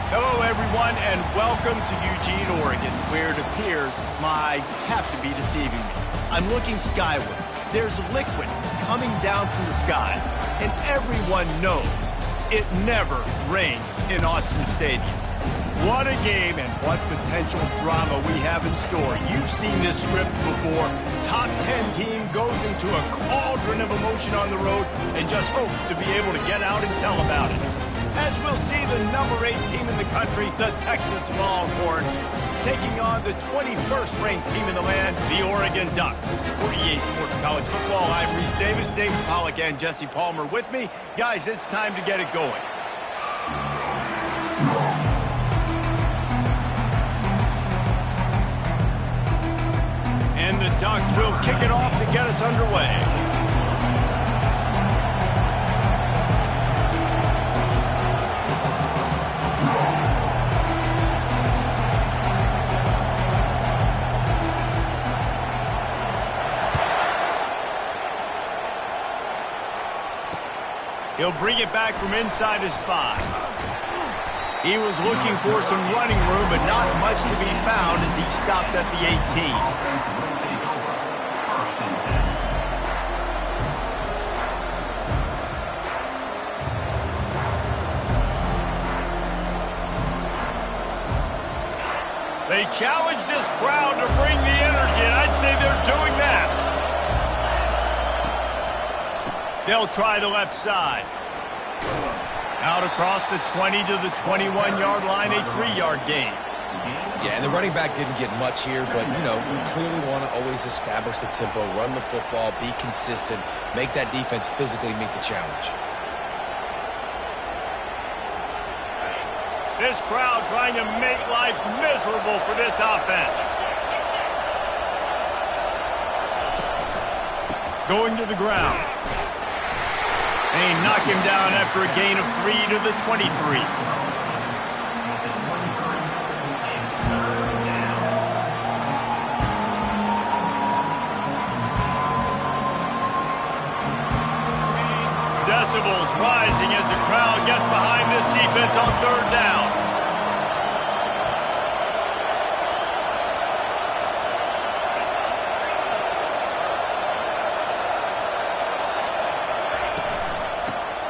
Hello, everyone, and welcome to Eugene, Oregon, where it appears my eyes have to be deceiving me. I'm looking skyward. There's liquid coming down from the sky, and everyone knows it never rains in Autzen Stadium. What a game and what potential drama we have in store. You've seen this script before. Top 10 team goes into a cauldron of emotion on the road and just hopes to be able to get out and tell about it. As we'll see the number 8 team in the country, the Texas Longhorns, taking on the 21st ranked team in the land, the Oregon Ducks. For EA Sports College Football, I'm Reese Davis, David Pollack, and Jesse Palmer with me. Guys, it's time to get it going. And the Ducks will kick it off to get us underway. He'll bring it back from inside his 5. He was looking for some running room, but not much to be found as he stopped at the 18. They challenge this crowd to bring the energy, and I'd say they're doing that. They'll try the left side. Out across the 20 to the 21-yard line, a 3-yard gain. Yeah, and the running back didn't get much here, but, you know, you clearly want to always establish the tempo, run the football, be consistent, make that defense physically meet the challenge. This crowd trying to make life miserable for this offense. Going to the ground. They knock him down after a gain of 3 to the 23. Decibels rising as the crowd gets behind this defense on 3rd down.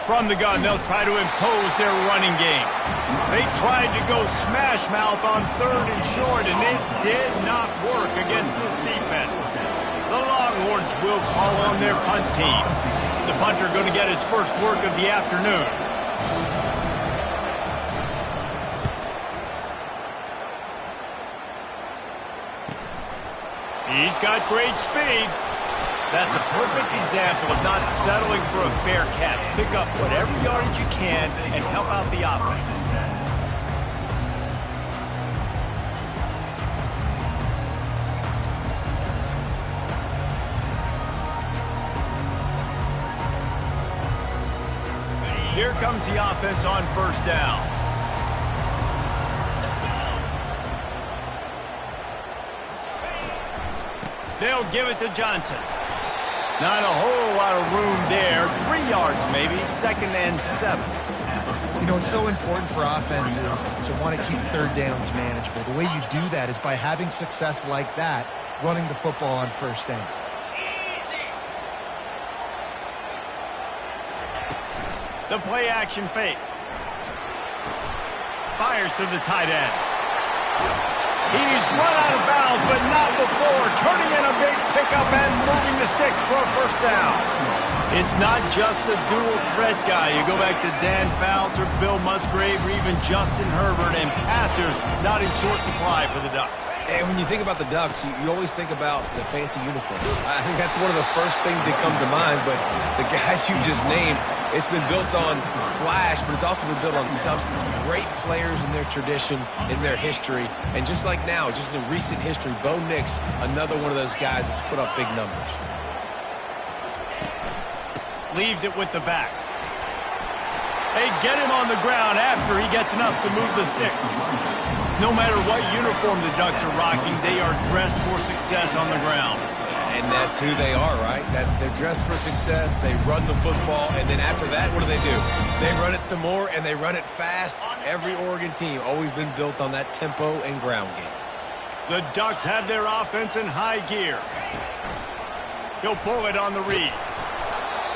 From the gun, they'll try to impose their running game. They tried to go smash mouth on 3rd and short, and it did not work against this defense. The Longhorns will call on their punt team. The punter going to get his first work of the afternoon. He's got great speed. That's a perfect example of not settling for a fair catch. Pick up whatever yardage you can and help out the offense. Here comes the offense on 1st down. They'll give it to Johnson. Not a whole lot of room there. 3 yards maybe, 2nd and 7. You know, it's so important for offenses to want to keep 3rd downs manageable. The way you do that is by having success like that, running the football on 1st down. The play action fake. Fires to the tight end. He's run out of bounds, but not before turning in a big pickup and moving the sticks for a first down. It's not just a dual threat guy. You go back to Dan Fouts or Bill Musgrave or even Justin Herbert, and passers not in short supply for the Ducks. And when you think about the Ducks, you always think about the fancy uniform. I think that's one of the first things that come to mind, but the guys you just named, it's been built on flash, but it's also been built on substance. Great players in their tradition, in their history, and just like now, just in the recent history, Bo Nix, another one of those guys that's put up big numbers. Leaves it with the back. They get him on the ground after he gets enough to move the sticks. No matter what uniform the Ducks are rocking, they are dressed for success on the ground. And that's who they are, right? They're dressed for success. They run the football, and then after that, what do? They run it some more, and they run it fast. Every Oregon team always been built on that tempo and ground game. The Ducks have their offense in high gear. He'll pull it on the read.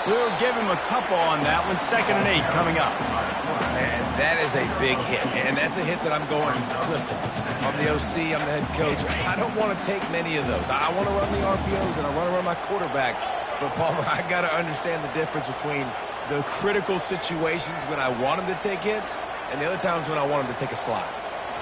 We'll give him a couple on that one. 2nd and 8 coming up. And that is a big hit. And that's a hit that I'm going, listen, I'm the OC, I'm the head coach. I don't want to take many of those. I want to run the RPOs, and I want to run my quarterback. But, Palmer, I got to understand the difference between the critical situations when I want him to take hits and the other times when I want him to take a slide.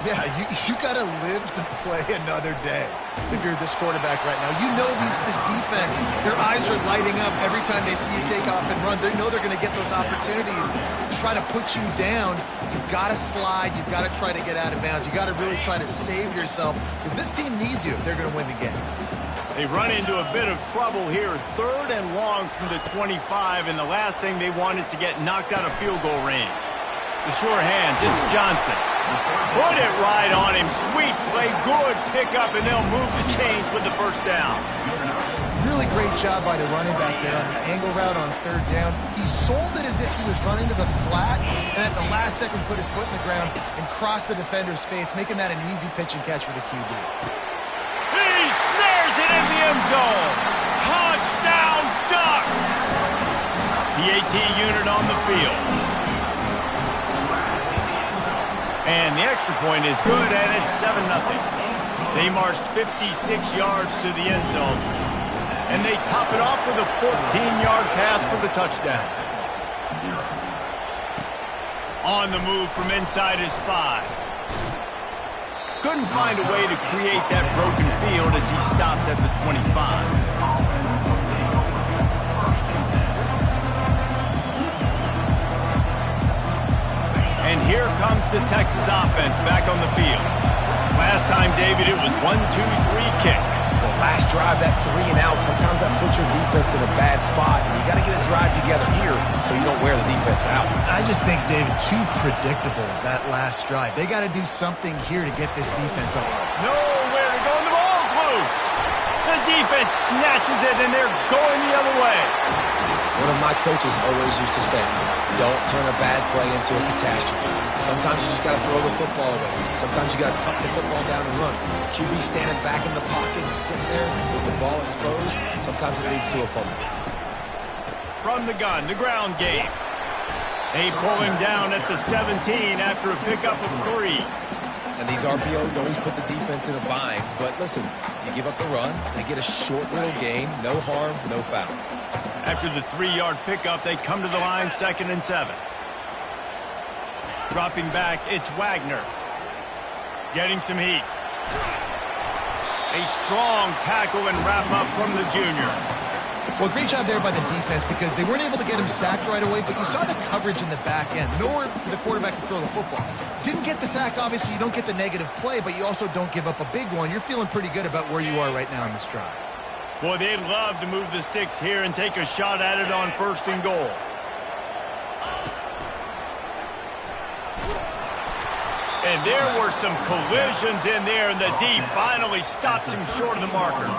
Yeah, you got to live to play another day if you're this quarterback right now. You know this defense, their eyes are lighting up every time they see you take off and run. They know they're going to get those opportunities to try to put you down. You've got to slide. You've got to try to get out of bounds. You've got to really try to save yourself because this team needs you if they're going to win the game. They run into a bit of trouble here. 3rd and long from the 25, and the last thing they want is to get knocked out of field goal range. The sure hands, it's Johnson. Put it right on him. Sweet play, good pickup, and they'll move the chains with the first down. Really great job by the running back there on the angle route on 3rd down. He sold it as if he was running to the flat, and at the last second put his foot in the ground and crossed the defender's face, making that an easy pitch and catch for the QB. He snares it in the end zone. Touchdown, Ducks! The AT unit on the field. And the extra point is good, and it's 7-0. They marched 56 yards to the end zone, and they top it off with a 14-yard pass for the touchdown. On the move from inside his 5. Couldn't find a way to create that broken field as he stopped at the 25. And here comes the Texas offense back on the field. Last time, David, it was 1-2-3 kick. The last drive, that 3 and out, sometimes that puts your defense in a bad spot, and you got to get a drive together here so you don't wear the defense out. I just think, David, too predictable, that last drive. They got to do something here to get this defense up. Nowhere to go, and the ball's loose. The defense snatches it, and they're going the other way. One of my coaches always used to say, don't turn a bad play into a catastrophe. Sometimes you just got to throw the football away. Sometimes you got to tuck the football down and run. QB standing back in the pocket, sitting there with the ball exposed. Sometimes it leads to a fumble. From the gun, the ground game. They pull him down at the 17 after a pickup of 3. And these RPOs always put the defense in a bind. But listen, you give up the run, they get a short little gain, no harm, no foul. After the 3-yard pickup, they come to the line, 2nd and 7. Dropping back, it's Wagner. Getting some heat. A strong tackle and wrap up from the junior. Well, great job there by the defense because they weren't able to get him sacked right away, but you saw the coverage in the back end. Nowhere for the quarterback to throw the football. Didn't get the sack, obviously. You don't get the negative play, but you also don't give up a big one. You're feeling pretty good about where you are right now in this drive. Boy, they'd love to move the sticks here and take a shot at it on 1st and goal. And there were some collisions in there, and the D finally stops him short of the marker.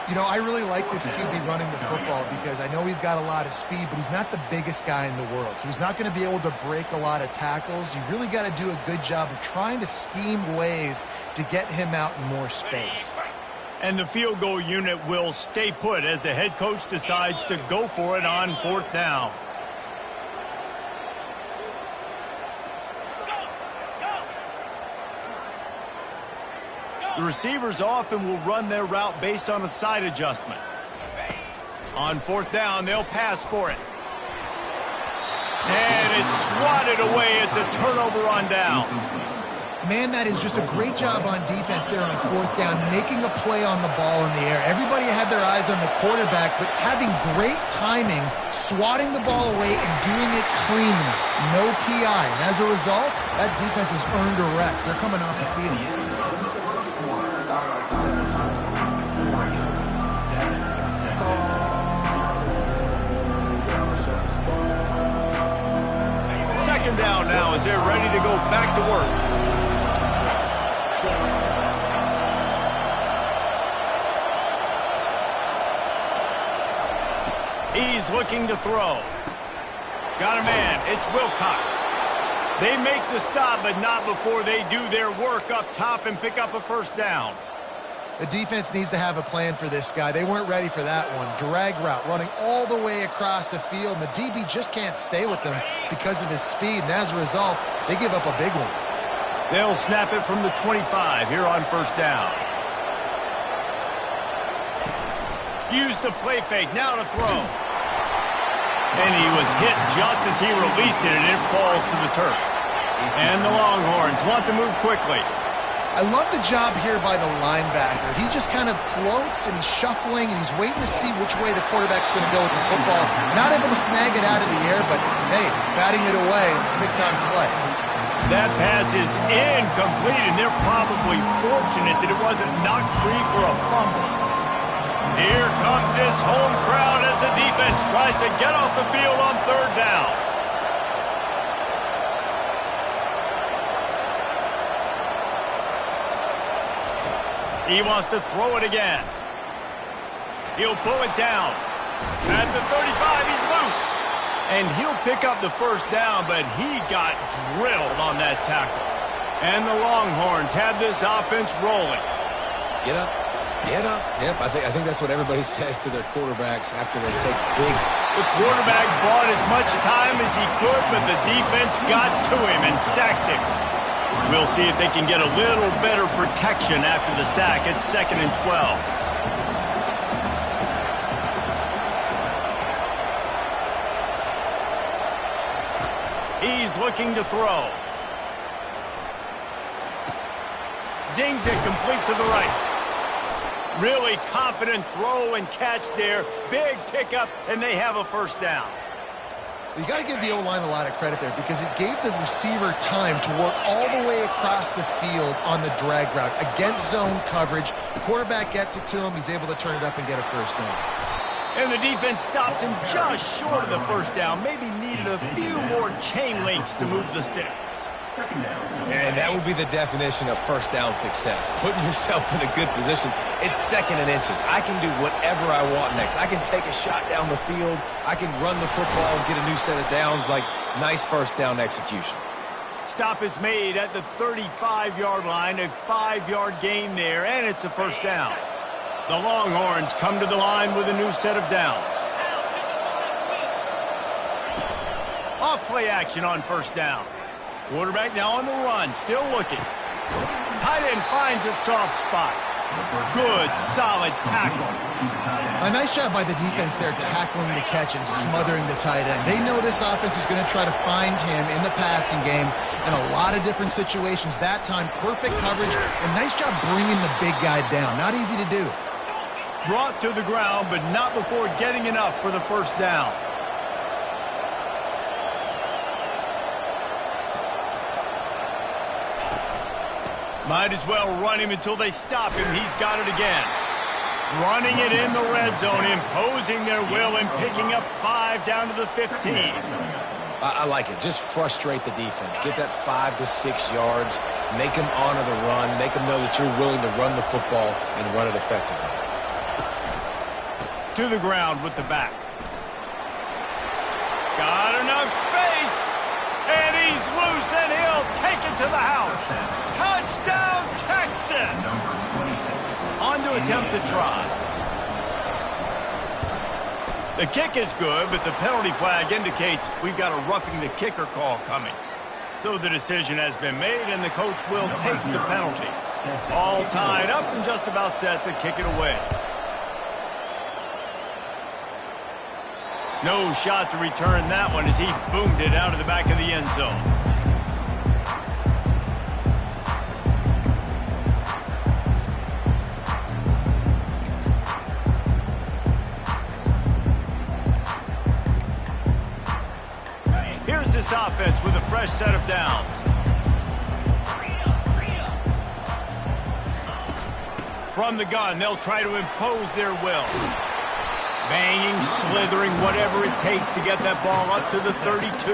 You know, I really like this QB running the football because I know he's got a lot of speed, but he's not the biggest guy in the world. So he's not going to be able to break a lot of tackles. You really got to do a good job of trying to scheme ways to get him out in more space. And the field goal unit will stay put as the head coach decides to go for it on 4th down. The receivers often will run their route based on a side adjustment. On fourth down, they'll pass for it. And it's swatted away. It's a turnover on downs. Man, that is just a great job on defense there on fourth down, making a play on the ball in the air. Everybody had their eyes on the quarterback, but having great timing, swatting the ball away and doing it cleanly. No PI. And as a result, that defense has earned a rest. They're coming off the field. Second down now as they're ready to go back to work. He's looking to throw. Got a man. It's Wilcox. They make the stop, but not before they do their work up top and pick up a first down. The defense needs to have a plan for this guy. They weren't ready for that one. Drag route running all the way across the field, and the DB just can't stay with them because of his speed, and as a result, they give up a big one. They'll snap it from the 25 here on first down. Use the play fake, now to throw. And he was hit just as he released it, and it falls to the turf. And the Longhorns want to move quickly. I love the job here by the linebacker. He just kind of floats and he's shuffling and he's waiting to see which way the quarterback's going to go with the football. Not able to snag it out of the air, but hey, batting it away, it's a big-time play. That pass is incomplete, and they're probably fortunate that it wasn't knocked free for a fumble. Here comes this home crowd as the defense tries to get off the field on third down. He wants to throw it again. He'll pull it down. At the 35, he's loose. And he'll pick up the first down, but he got drilled on that tackle. And the Longhorns have this offense rolling. Get up. Get up. Yep, I think that's what everybody says to their quarterbacks after they take big. The quarterback bought as much time as he could, but the defense got to him and sacked him. We'll see if they can get a little better protection after the sack. It's 2nd and 12. He's looking to throw. Zings it complete to the right. Really confident throw and catch there. Big pickup, and they have a first down. You got to give the O-line a lot of credit there because it gave the receiver time to work all the way across the field on the drag route against zone coverage. The quarterback gets it to him. He's able to turn it up and get a first down. And the defense stops him just short of the first down. Maybe needed a few more chain links to move the sticks. And that would be the definition of first down success. Putting yourself in a good position. It's 2nd and inches. I can do whatever I want next. I can take a shot down the field. I can run the football and get a new set of downs. Like, nice first down execution. Stop is made at the 35-yard line. A 5-yard gain there, and it's a first down. The Longhorns come to the line with a new set of downs. Off play action on first down. Quarterback now on the run, still looking. Tight end finds a soft spot. Good, solid tackle. A nice job by the defense there tackling the catch and smothering the tight end. They know this offense is going to try to find him in the passing game in a lot of different situations. That time, perfect coverage and nice job bringing the big guy down. Not easy to do. Brought to the ground, but not before getting enough for the first down. Might as well run him until they stop him. He's got it again. Running it in the red zone, imposing their will and picking up 5 down to the 15. I like it. Just frustrate the defense. Get that 5 to 6 yards. Make them honor the run. Make them know that you're willing to run the football and run it effectively. To the ground with the back. Got enough space. And he's loose, and he'll take it to the house. Touchdown, Texans! On to attempt to try. The kick is good, but the penalty flag indicates we've got a roughing the kicker call coming. So the decision has been made, and the coach will take the penalty. All tied up and just about set to kick it away. No shot to return that one as he boomed it out of the back of the end zone. Here's this offense with a fresh set of downs. From the gun, they'll try to impose their will. Banging, slithering, whatever it takes to get that ball up to the 32.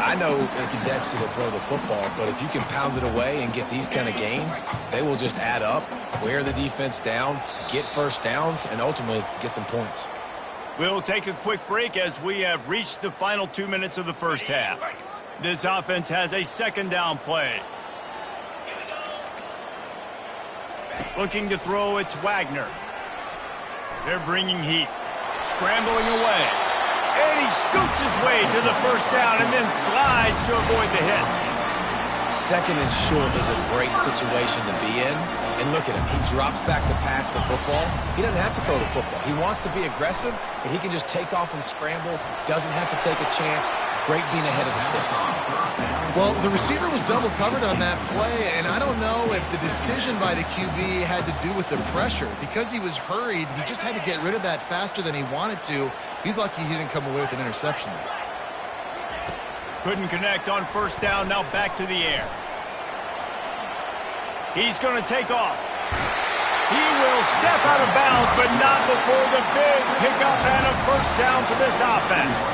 I know it's sexy to throw the football, but if you can pound it away and get these kind of gains, they will just add up, wear the defense down, get first downs, and ultimately get some points. We'll take a quick break as we have reached the final 2 minutes of the first half. This offense has a second down play. Looking to throw, it's Wagner. They're bringing heat. Scrambling away. And he scoops his way to the first down and then slides to avoid the hit. Second and short is a great situation to be in. And look at him. He drops back to pass the football. He doesn't have to throw the football. He wants to be aggressive, and he can just take off and scramble. Doesn't have to take a chance. Great being ahead of the sticks. Well, the receiver was double covered on that play, and I don't know if the decision by the QB had to do with the pressure. Because he was hurried, he just had to get rid of that faster than he wanted to. He's lucky he didn't come away with an interception there. Couldn't connect on first down, now back to the air. He's going to take off. He will step out of bounds, but not before the big pickup and a first down for this offense.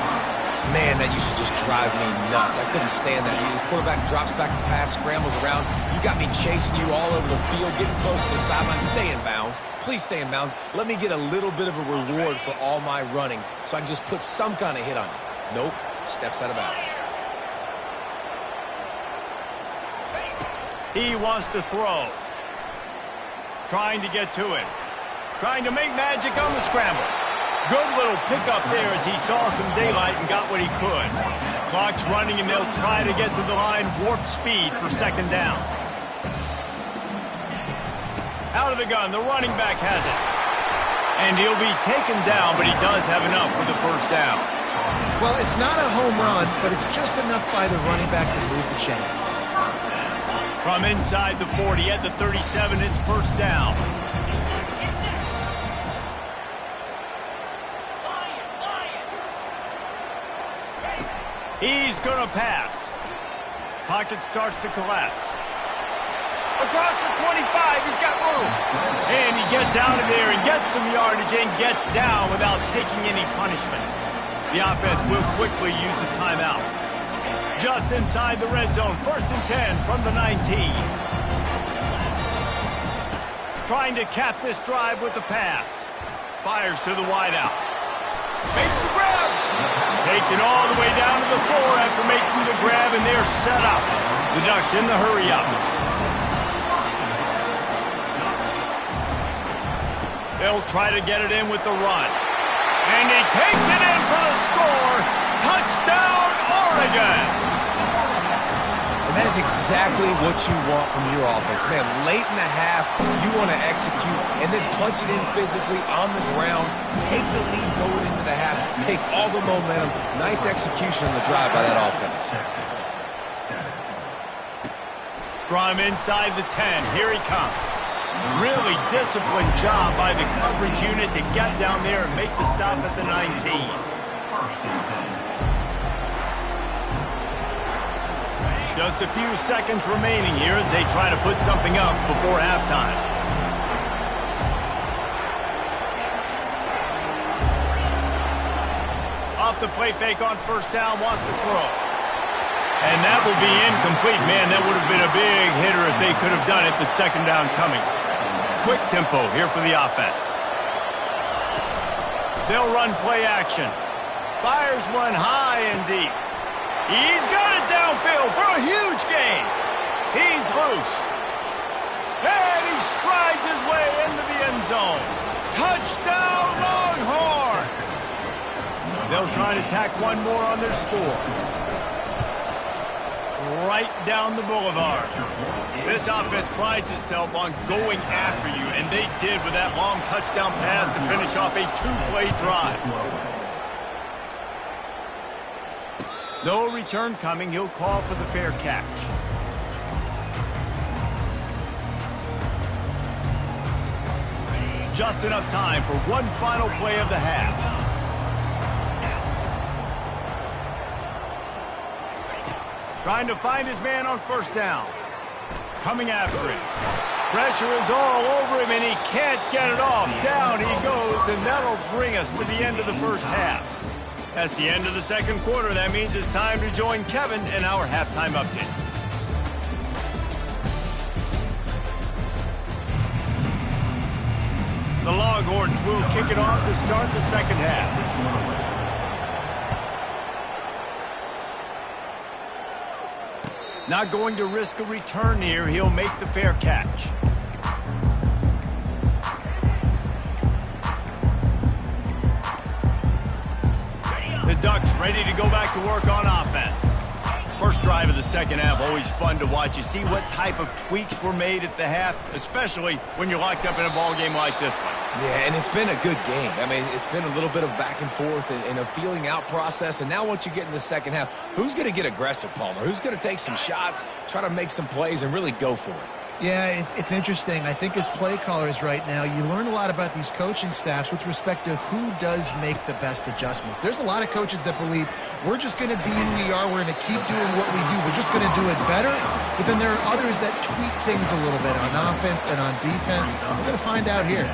Man, that used to just drive me nuts. I couldn't stand that. The quarterback drops back to pass, scrambles around. You got me chasing you all over the field, getting close to the sideline. Stay in bounds. Please stay in bounds. Let me get a little bit of a reward for all my running so I can just put some kind of hit on you. Nope. Steps out of bounds. He wants to throw. Trying to get to him. Trying to make magic on the scramble. Good little pickup there as he saw some daylight and got what he could. Clock's running and they'll try to get to the line warp speed for second down. Out of the gun, the running back has it. And he'll be taken down, but he does have enough for the first down. Well, it's not a home run, but it's just enough by the running back to move the chains. From inside the 40 at the 37, it's first down. He's going to pass. Pocket starts to collapse. Across the 25, he's got room. And he gets out of there and gets some yardage and gets down without taking any punishment. The offense will quickly use a timeout. Just inside the red zone, first and 10 from the 19. Trying to cap this drive with a pass. Fires to the wideout. Makes the grab. Takes it all the way down to the floor after making the grab, and they're set up. The Ducks in the hurry-up. They'll try to get it in with the run. And he takes it in for the score. Touchdown, Oregon! And that is exactly what you want from your offense. Man, late in the half, you want to execute and then punch it in physically on the ground. Take the lead going into the half. Take all the momentum. Nice execution on the drive by that offense. From inside the 10, here he comes. Really disciplined job by the coverage unit to get down there and make the stop at the 19. Just a few seconds remaining here as they try to put something up before halftime. Off the play fake on first down, wants to throw. And that will be incomplete. Man, that would have been a big hitter if they could have done it, but second down coming. Quick tempo here for the offense. They'll run play action. Fires one high and deep. He's got it downfield for a huge gain. He's loose. And he strides his way into the end zone. Touchdown, Longhorns! They'll try to tack one more on their score. Right down the boulevard. This offense prides itself on going after you, and they did with that long touchdown pass to finish off a two-play drive. No return coming. He'll call for the fair catch. Just enough time for one final play of the half. Trying to find his man on first down. Coming after him. Pressure is all over him, and he can't get it off. Down he goes, and that'll bring us to the end of the first half. That's the end of the second quarter. That means it's time to join Kevin in our halftime update. The Longhorns will kick it off to start the second half. Not going to risk a return here. He'll make the fair catch. The Ducks ready to go back to work on offense. First drive of the second half, always fun to watch. You see what type of tweaks were made at the half, especially when you're locked up in a ball game like this one. Yeah, and it's been a good game. I mean, it's been a little bit of back and forth and a feeling out process. And now once you get in the second half, who's going to get aggressive, Palmer? Who's going to take some shots, try to make some plays, and really go for it? Yeah, it's interesting. I think as play callers right now, you learn a lot about these coaching staffs with respect to who does make the best adjustments. There's a lot of coaches that believe we're just going to be who we are. We're going to keep doing what we do. We're just going to do it better. But then there are others that tweak things a little bit on offense and on defense. We're going to find out here.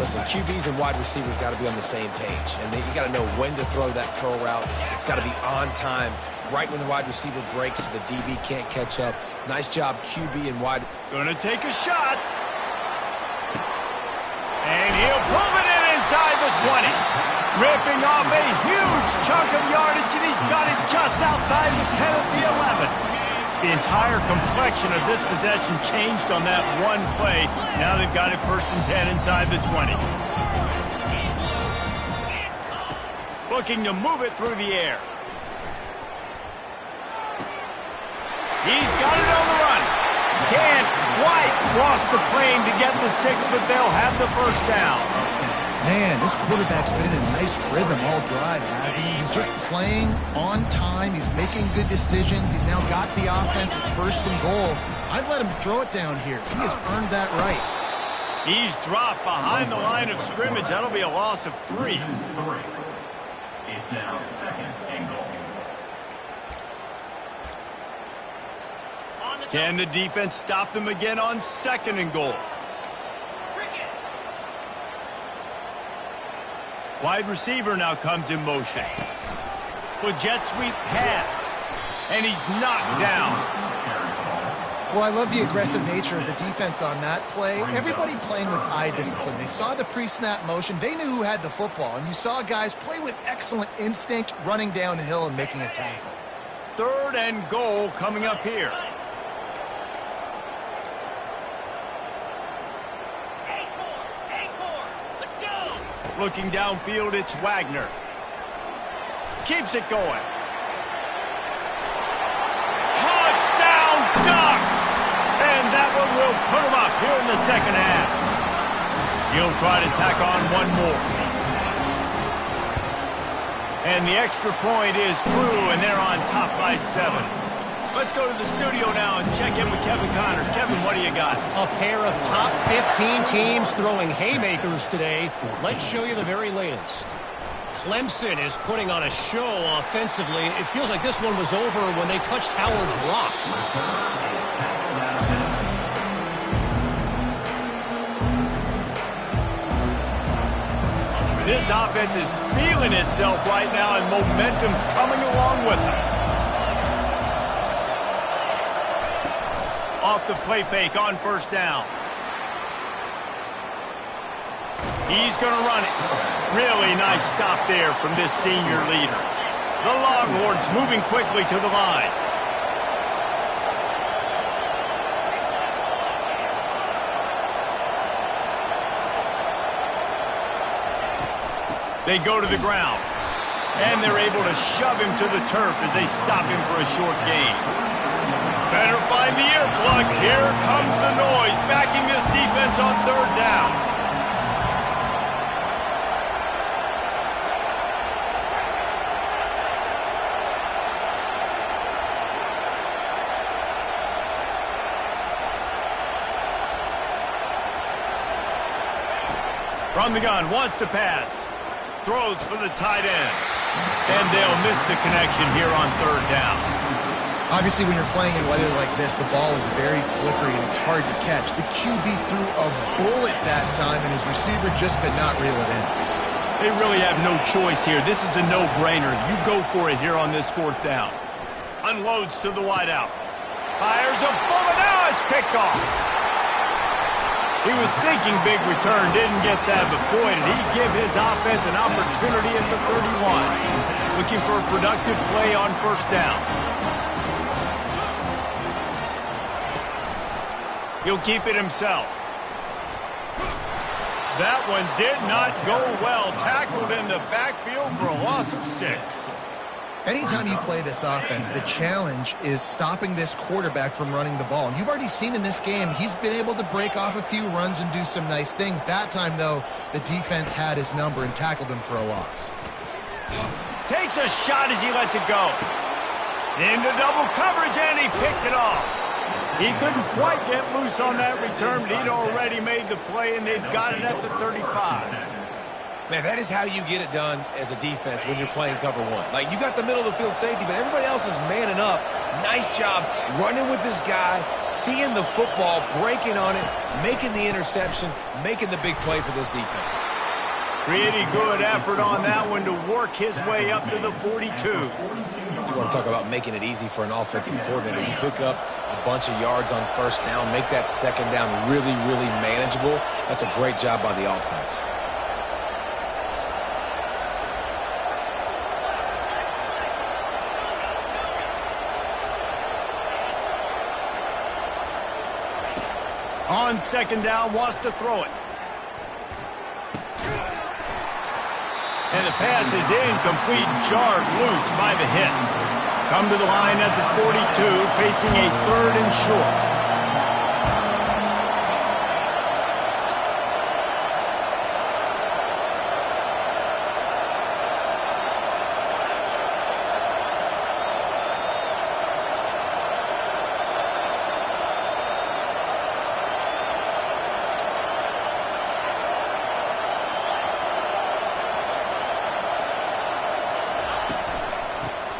Listen, QBs and wide receivers got to be on the same page. And you got to know when to throw that curl route. It's got to be on time. Right when the wide receiver breaks, the DB can't catch up. Nice job, QB and wide. Gonna take a shot. And he'll pull it in inside the 20. Ripping off a huge chunk of yardage, and he's got it just outside the 10 of the 11. The entire complexion of this possession changed on that one play. Now they've got it first and 10 inside the 20. Looking to move it through the air. He's got it on the run. Can't quite cross the plane to get the 6, but they'll have the first down. Man, this quarterback's been in a nice rhythm all drive, hasn't he? He's just playing on time. He's making good decisions. He's now got the offense at first and goal. I'd let him throw it down here. He has earned that right. He's dropped behind the line of scrimmage. That'll be a loss of 3. It's now second and goal. Can the defense stop them again on second and goal? Wide receiver now comes in motion. With jet sweep pass. And he's knocked down. Well, I love the aggressive nature of the defense on that play. Everybody playing with eye discipline. They saw the pre-snap motion. They knew who had the football. And you saw guys play with excellent instinct, running down the hill and making a tackle. Third and goal coming up here. Looking downfield, it's Wagner. Keeps it going. Touchdown, Ducks! And that one will put them up here in the second half. He'll try to tack on one more. And the extra point is true, and they're on top by 7. Let's go to the studio now and check in with Kevin Connors. Kevin, what do you got? A pair of top 15 teams throwing haymakers today. Let's show you the very latest. Clemson is putting on a show offensively. It feels like this one was over when they touched Howard's Rock. This offense is feeling itself right now, and momentum's coming along with them. Off the play fake on first down. He's going to run it. Really nice stop there from this senior leader. The Longhorns moving quickly to the line. They go to the ground. And they're able to shove him to the turf as they stop him for a short gain. Better find the earplugs. Here comes the noise, backing this defense on third down. From the gun, wants to pass. Throws for the tight end. And they'll miss the connection here on third down. Obviously, when you're playing in weather like this, the ball is very slippery and it's hard to catch. The QB threw a bullet that time, and his receiver just could not reel it in. They really have no choice here. This is a no-brainer. You go for it here on this fourth down. Unloads to the wideout. Fires a bullet. Now it's picked off. He was thinking big return, didn't get that, but boy, did he give his offense an opportunity at the 31. Looking for a productive play on first down. He'll keep it himself. That one did not go well. Tackled in the backfield for a loss of 6. Anytime you play this offense, the challenge is stopping this quarterback from running the ball. And you've already seen in this game, he's been able to break off a few runs and do some nice things. That time, though, the defense had his number and tackled him for a loss. Takes a shot as he lets it go. Into double coverage, and he picked it off. He couldn't quite get loose on that return, but he'd already made the play, and they've got it at the 35. Man, that is how you get it done as a defense when you're playing cover one. Like, you got the middle of the field safety, but everybody else is manning up. Nice job running with this guy, seeing the football, breaking on it, making the interception, making the big play for this defense. Pretty good effort on that one to work his way up to the 42. You want to talk about making it easy for an offensive coordinator. You pick up a bunch of yards on first down, make that second down really, really manageable. That's a great job by the offense. On second down, wants to throw it. And the pass is incomplete, jarred loose by the hit. Come to the line at the 42, facing a 3rd and short.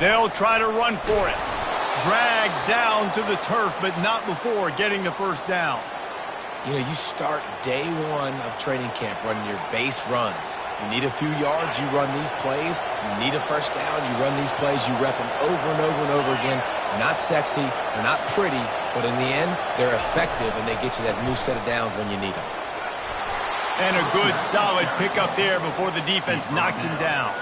They'll try to run for it. Dragged down to the turf, but not before getting the first down. You know, you start day one of training camp running your base runs. You need a few yards, you run these plays. You need a first down, you run these plays. You rep them over and over and over again. They're not sexy, they're not pretty, but in the end, they're effective, and they get you that new set of downs when you need them. And a good, solid pickup there before the defense knocks him down.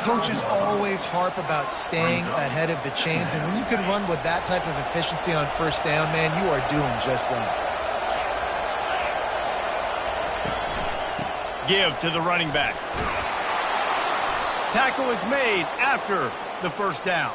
Coaches always harp about staying ahead of the chains, and when you can run with that type of efficiency on first down, man, you are doing just that. Give to the running back. Tackle is made after the first down.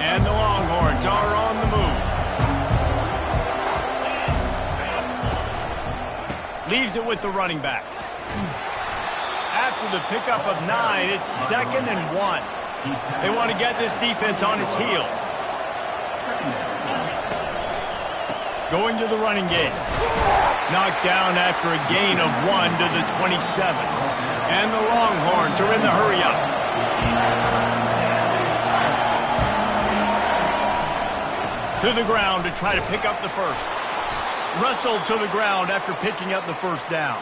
And the Longhorns are on the move. Leaves it with the running back. After the pickup of 9, it's 2nd and 1. They want to get this defense on its heels. Going to the running game. Knocked down after a gain of 1 to the 27. And the Longhorns are in the hurry-up. To the ground to try to pick up the first. Wrestled to the ground after picking up the first down.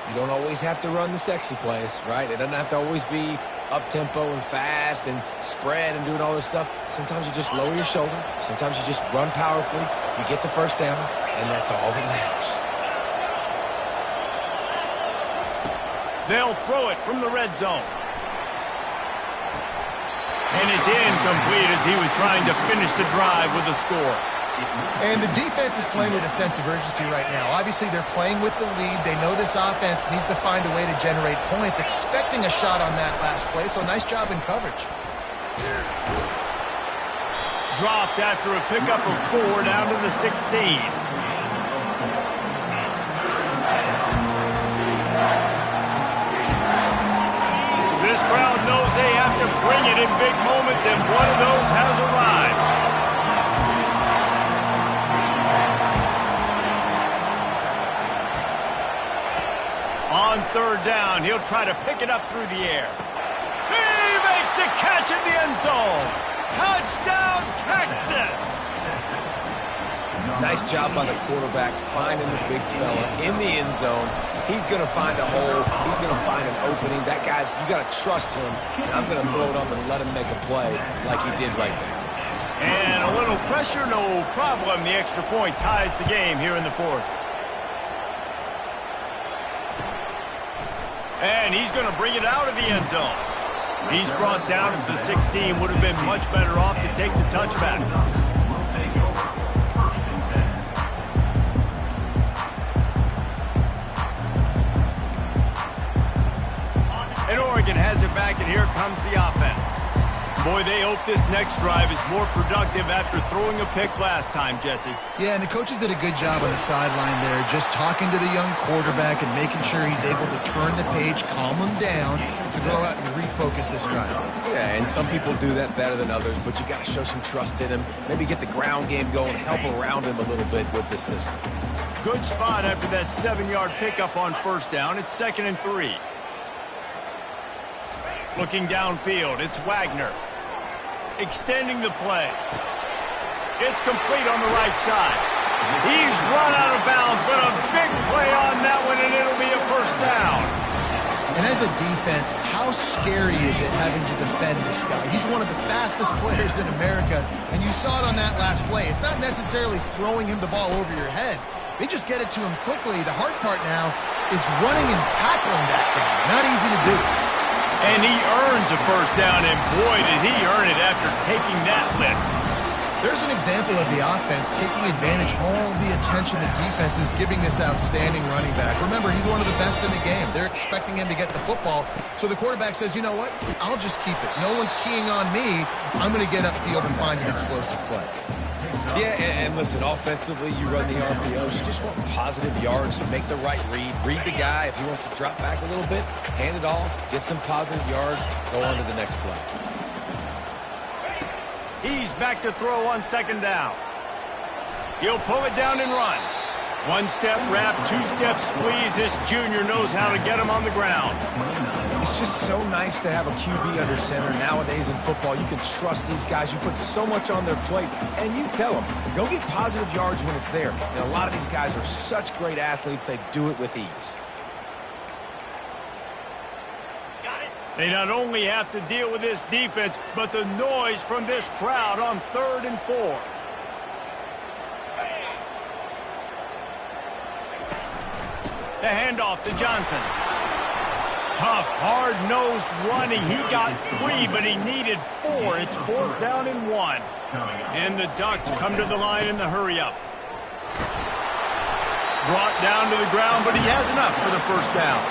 You don't always have to run the sexy plays, right? It doesn't have to always be up-tempo and fast and spread and doing all this stuff. Sometimes you just lower your shoulder. Sometimes you just run powerfully. You get the first down, and that's all that matters. They'll throw it from the red zone. And it's incomplete as he was trying to finish the drive with a score. And the defense is playing with a sense of urgency right now. Obviously, they're playing with the lead. They know this offense needs to find a way to generate points, expecting a shot on that last play, so nice job in coverage. Dropped after a pickup of 4 down to the 16. This crowd knows they have to bring it in big moments, and one of those has arrived. On 3rd down, he'll try to pick it up through the air. He makes the catch in the end zone. Touchdown, Texas! Nice job by the quarterback finding the big fella in the end zone. He's going to find a hole. He's going to find an opening. That guy's, you got to trust him, and I'm going to throw it up and let him make a play like he did right there. And a little pressure, no problem. The extra point ties the game here in the 4th. And he's going to bring it out of the end zone. He's brought down at the 16. Would have been much better off to take the touchback. And Oregon has it back, and here comes the offense. Boy, they hope this next drive is more productive after throwing a pick last time, Jesse. Yeah, and the coaches did a good job on the sideline there, just talking to the young quarterback and making sure he's able to turn the page, calm him down, to go out and refocus this drive. Yeah, and some people do that better than others, but you got to show some trust in him. Maybe get the ground game going, help around him a little bit with this system. Good spot after that 7-yard pickup on 1st down. It's 2nd and 3. Looking downfield, it's Wagner. Extending the play. It's complete on the right side. He's run out of bounds, but a big play on that one, and it'll be a 1st down. And as a defense, how scary is it having to defend this guy? He's one of the fastest players in America, and you saw it on that last play. It's not necessarily throwing him the ball over your head. They just get it to him quickly. The hard part now is running and tackling that guy. Not easy to do. And he earns a 1st down, and boy, did he earn it after taking that lift. There's an example of the offense taking advantage of all the attention the defense is giving this outstanding running back. Remember, he's one of the best in the game. They're expecting him to get the football, so the quarterback says, you know what, I'll just keep it. No one's keying on me. I'm going to get upfield and find an explosive play. Yeah, and listen, offensively, you run the RPOs. You just want positive yards, make the right read the guy. If he wants to drop back a little bit, hand it off, get some positive yards, go on to the next play. He's back to throw on 2nd down. He'll pull it down and run. 1-step wrap, 2-step squeeze. This junior knows how to get him on the ground. It's just so nice to have a QB under center. Nowadays in football, you can trust these guys. You put so much on their plate, and you tell them, go get positive yards when it's there. And a lot of these guys are such great athletes, they do it with ease. They not only have to deal with this defense, but the noise from this crowd on 3rd and 4. The handoff to Johnson. Tough, hard-nosed running. He got 3, but he needed 4. It's 4th down and 1. And the Ducks come to the line in the hurry-up. Brought down to the ground, but he has enough for the 1st down.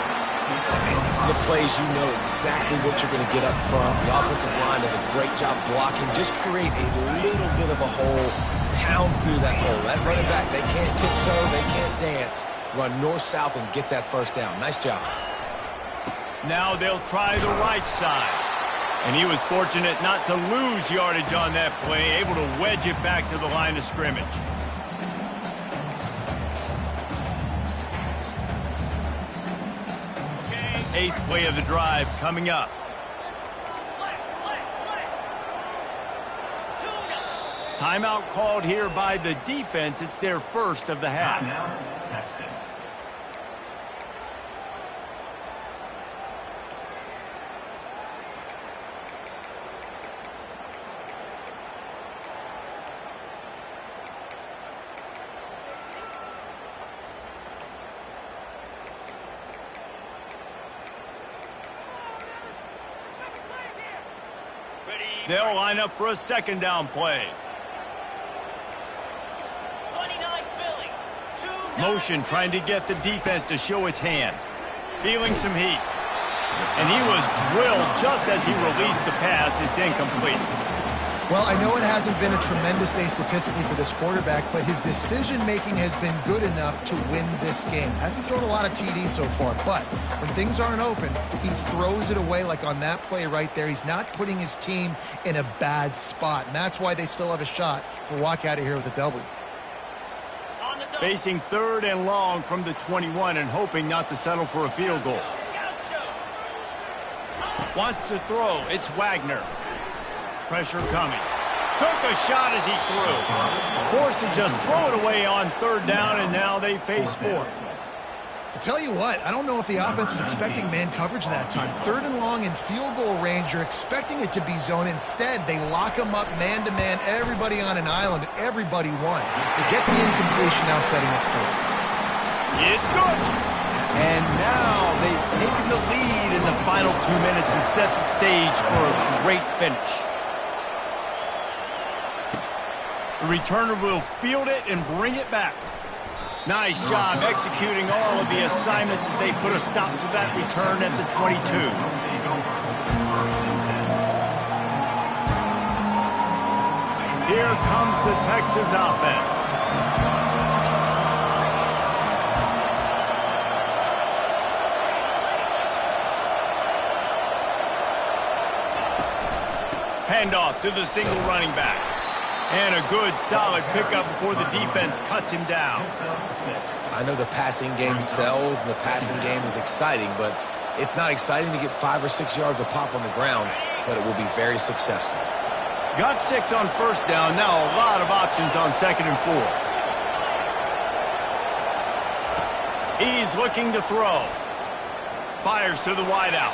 And these are the plays you know exactly what you're going to get up front. The offensive line does a great job blocking. Just create a little bit of a hole, pound through that hole. That running back, they can't tiptoe, they can't dance. Run north-south and get that 1st down. Nice job. Now they'll try the right side. And he was fortunate not to lose yardage on that play, able to wedge it back to the line of scrimmage. Eighth play of the drive coming up. Timeout called here by the defense. It's their 1st of the half. Texas. Ready, They'll line up for a second down play. Motion trying to get the defense to show his hand. Feeling some heat. And he was drilled just as he released the pass. It's incomplete. Well, I know it hasn't been a tremendous day statistically for this quarterback, but his decision-making has been good enough to win this game. Hasn't thrown a lot of TDs so far, but when things aren't open, he throws it away like on that play right there. He's not putting his team in a bad spot, and that's why they still have a shot to walk out of here with a W. Facing 3rd and long from the 21 and hoping not to settle for a field goal. Wants to throw. It's Wagner. Pressure coming. Took a shot as he threw. Forced to just throw it away on 3rd down, and now they face 4th. I tell you what, I don't know if the offense was expecting man coverage that time. 3rd and long in field goal range, you're expecting it to be zone. Instead, they lock them up man-to-man, everybody on an island, everybody won. They get the incompletion now setting up 4th. It's good. And now they've taken the lead in the final 2 minutes and set the stage for a great finish. The returner will field it and bring it back. Nice job executing all of the assignments as they put a stop to that return at the 22. Here comes the Texas offense. Handoff to the single running back. And a good, solid pickup before the defense cuts him down. I know the passing game sells and the passing game is exciting, but it's not exciting to get 5 or 6 yards a pop on the ground, but it will be very successful. Got 6 on 1st down. Now a lot of options on 2nd and 4. He's looking to throw. Fires to the wideout.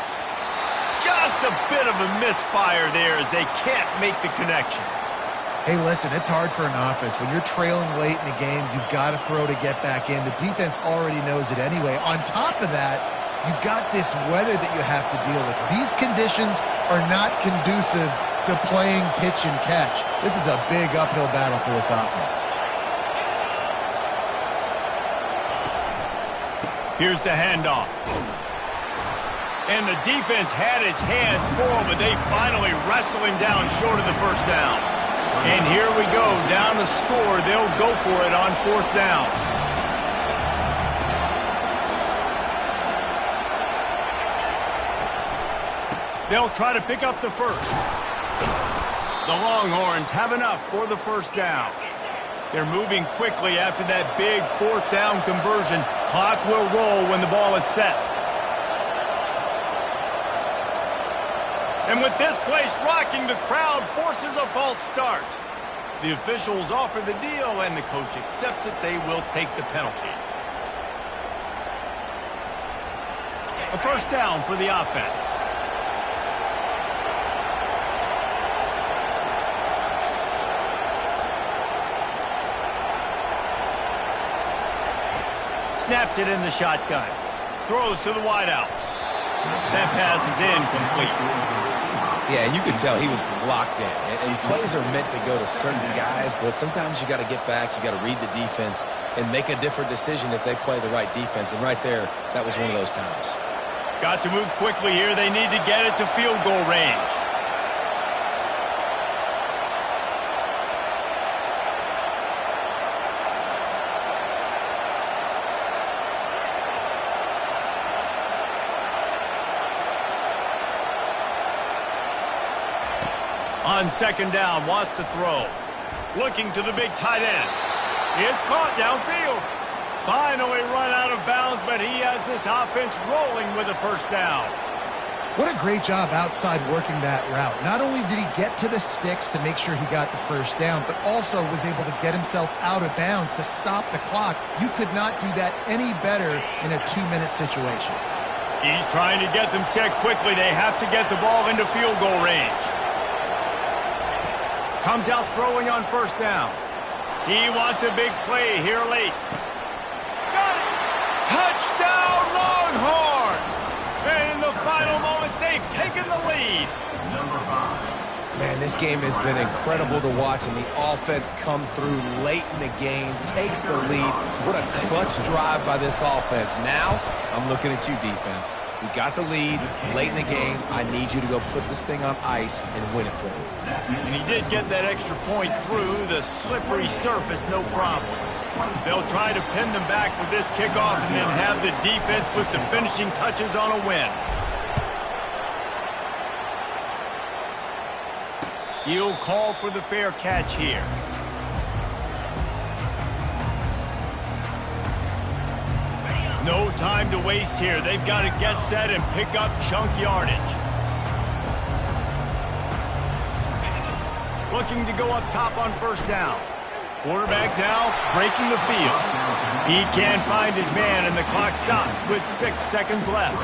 Just a bit of a misfire there as they can't make the connection. Hey, listen, it's hard for an offense. When you're trailing late in the game, you've got to throw to get back in. The defense already knows it anyway. On top of that, you've got this weather that you have to deal with. These conditions are not conducive to playing pitch and catch. This is a big uphill battle for this offense. Here's the handoff. And the defense had its hands full, but they finally wrestle him down short of the 1st down. And here we go, down the score. They'll go for it on 4th down. They'll try to pick up the 1st. The Longhorns have enough for the 1st down. They're moving quickly after that big 4th down conversion. Clock will roll when the ball is set. And with this place rocking, the crowd forces a false start. The officials offer the deal, and the coach accepts it. They will take the penalty. A 1st down for the offense. Snapped it in the shotgun. Throws to the wideout. That pass is incomplete. Yeah, you could tell he was locked in. And plays are meant to go to certain guys, but sometimes you got to get back, you got to read the defense, and make a different decision if they play the right defense. And right there, that was one of those times. Got to move quickly here. They need to get it to field goal range. On 2nd down, wants to throw. Looking to the big tight end. It's caught downfield. Finally run out of bounds, but he has this offense rolling with a 1st down. What a great job outside working that route. Not only did he get to the sticks to make sure he got the 1st down, but also was able to get himself out of bounds to stop the clock. You could not do that any better in a 2-minute situation. He's trying to get them set quickly. They have to get the ball into field goal range. Comes out throwing on 1st down. He wants a big play here late. Got it! Touchdown Longhorns! And in the final moments, they've taken the lead. Man, this game has been incredible to watch, and the offense comes through late in the game, takes the lead. What a clutch drive by this offense. Now, I'm looking at you, defense. We got the lead late in the game. I need you to go put this thing on ice and win it for me. And he did get that extra point through the slippery surface, no problem. They'll try to pin them back with this kickoff and then have the defense put the finishing touches on a win. He'll call for the fair catch here. No time to waste here. They've got to get set and pick up chunk yardage. Looking to go up top on first down. Quarterback now breaking the field. He can't find his man, and the clock stops with 6 seconds left.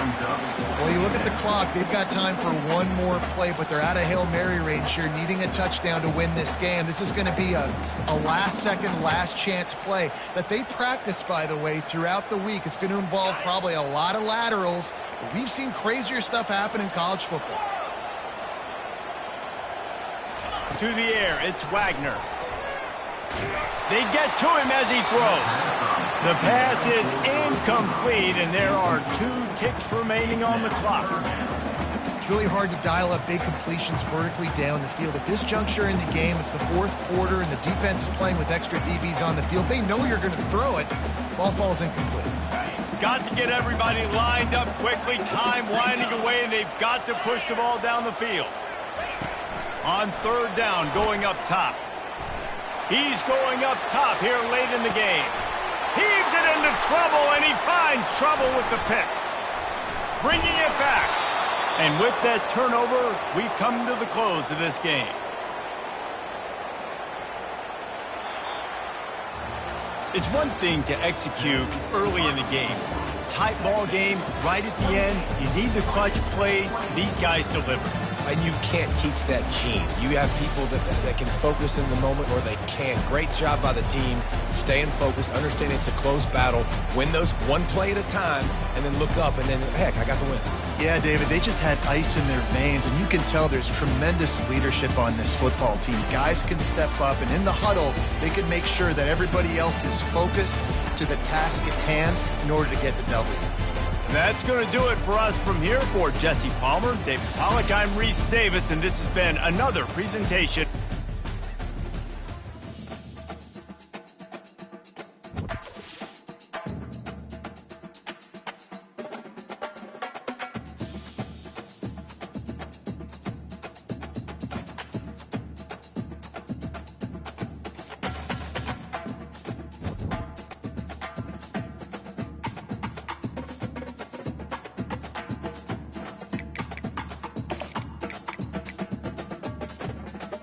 Well, you look at the clock, they've got time for one more play, but they're out of Hail Mary range here, needing a touchdown to win this game. This is going to be a last-second, last-chance play that they practice, by the way, throughout the week. It's going to involve probably a lot of laterals, but we've seen crazier stuff happen in college football. To the air, it's Wagner. They get to him as he throws. The pass is incomplete, and there are 2 ticks remaining on the clock. It's really hard to dial up big completions vertically down the field. At this juncture in the game, it's the 4th quarter, and the defense is playing with extra DBs on the field. They know you're going to throw it. Ball falls incomplete. Got to get everybody lined up quickly. Time winding away, and they've got to push the ball down the field. On third down, going up top. He's going up top here late in the game. Heaves it into trouble, and he finds trouble with the pick. Bringing it back. And with that turnover, we come to the close of this game. It's one thing to execute early in the game. Tight ball game, right at the end. You need the clutch plays. These guys deliver. And you can't teach that gene. You have people that can focus in the moment or they can't. Great job by the team, staying focused, understanding it's a close battle, win those one play at a time, and then look up, and then, heck, I got the win. Yeah, David, they just had ice in their veins, and you can tell there's tremendous leadership on this football team. Guys can step up, and in the huddle, they can make sure that everybody else is focused to the task at hand in order to get the W. That's going to do it for us from here. For Jesse Palmer, David Pollack, I'm Reese Davis, and this has been another presentation